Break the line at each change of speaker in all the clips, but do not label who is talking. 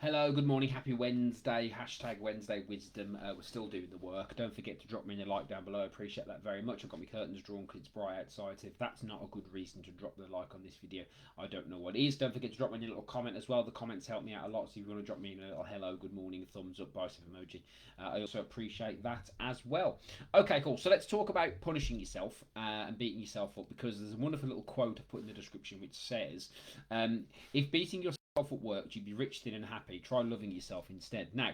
Hello, good morning, happy Wednesday, hashtag Wednesday Wisdom. We're still doing the work. Don't forget to drop me a like down below. I appreciate that very much. I've got my curtains drawn because it's bright outside. So if that's not a good reason to drop the like on this video, I don't know what is. Don't forget to drop me a little comment as well. The comments help me out a lot. So if you want to drop me a little hello, good morning, thumbs up, bicep emoji, I also appreciate that as well. Okay, cool. So let's talk about punishing yourself and beating yourself up, because there's a wonderful little quote I put in the description which says, if beating yourself at work, you'd be rich, thin, and happy. Try loving yourself instead. Now,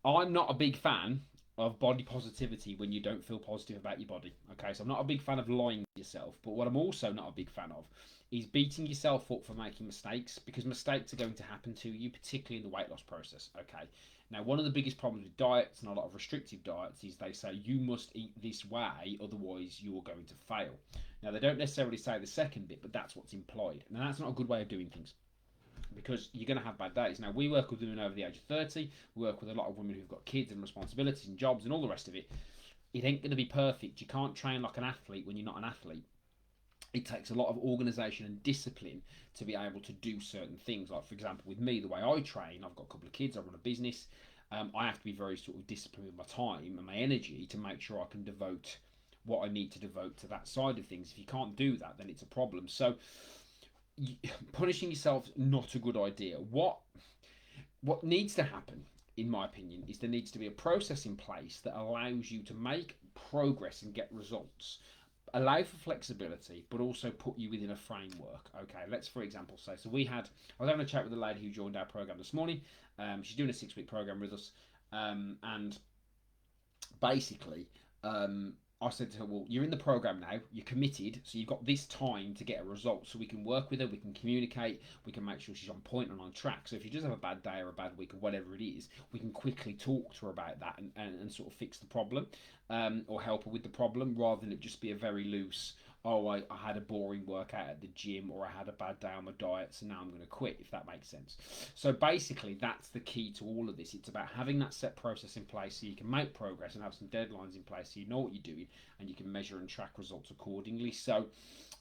I'm not a big fan of body positivity when you don't feel positive about your body. Okay, so I'm not a big fan of lying to yourself. But what I'm also not a big fan of is beating yourself up for making mistakes, because mistakes are going to happen to you, particularly in the weight loss process. Okay. Now, one of the biggest problems with diets and a lot of restrictive diets is they say you must eat this way, otherwise you are going to fail. Now, they don't necessarily say the second bit, but that's what's implied. And that's not a good way of doing things, because you're going to have bad days. Now, we work with women over the age of 30. We work with a lot of women who've got kids and responsibilities and jobs and all the rest of it. It ain't going to be perfect. You can't train like an athlete when you're not an athlete. It takes a lot of organisation and discipline to be able to do certain things. Like, for example, with me, the way I train, I've got a couple of kids, I run a business. I have to be very sort of disciplined with my time and my energy to make sure I can devote what I need to devote to that side of things. If you can't do that, then it's a problem. So punishing yourself, not a good idea. What needs to happen, in my opinion, is there needs to be a process in place that allows you to make progress and get results, allow for flexibility, but also put you within a framework. Okay, let's for example say, I was having a chat with a lady who joined our program this morning. She's doing a 6-week program with us, and basically, I said to her, well, you're in the program now, you're committed, so you've got this time to get a result, so we can work with her, we can communicate, we can make sure she's on point and on track. So if you just have a bad day or a bad week or whatever it is, we can quickly talk to her about that and sort of fix the problem, or help her with the problem, rather than it just be a very loose, oh, I had a boring workout at the gym, or I had a bad day on my diet, so now I'm going to quit, if that makes sense. So basically, that's the key to all of this. It's about having that set process in place so you can make progress and have some deadlines in place so you know what you're doing and you can measure and track results accordingly. So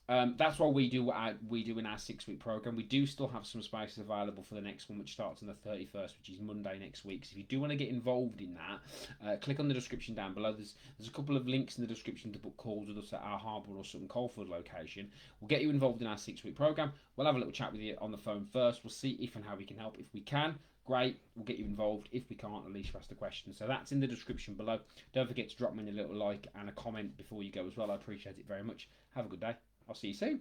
that's what we do. What we do in our 6-week program. We do still have some spaces available for the next one, which starts on the 31st, which is Monday next week. So if you do want to get involved in that, click on the description down below. There's a couple of links in the description to book calls with us at our Harbour or Sutton Coldfield location. We'll get you involved in our 6-week program. We'll have a little chat with you on the phone first. We'll see if and how we can help. If we can, great, we'll get you involved. If we can't, at least you ask the question. So that's in the description below. Don't forget to drop me a little like and a comment before you go as well. I appreciate it very much. Have a good day. I'll see you soon.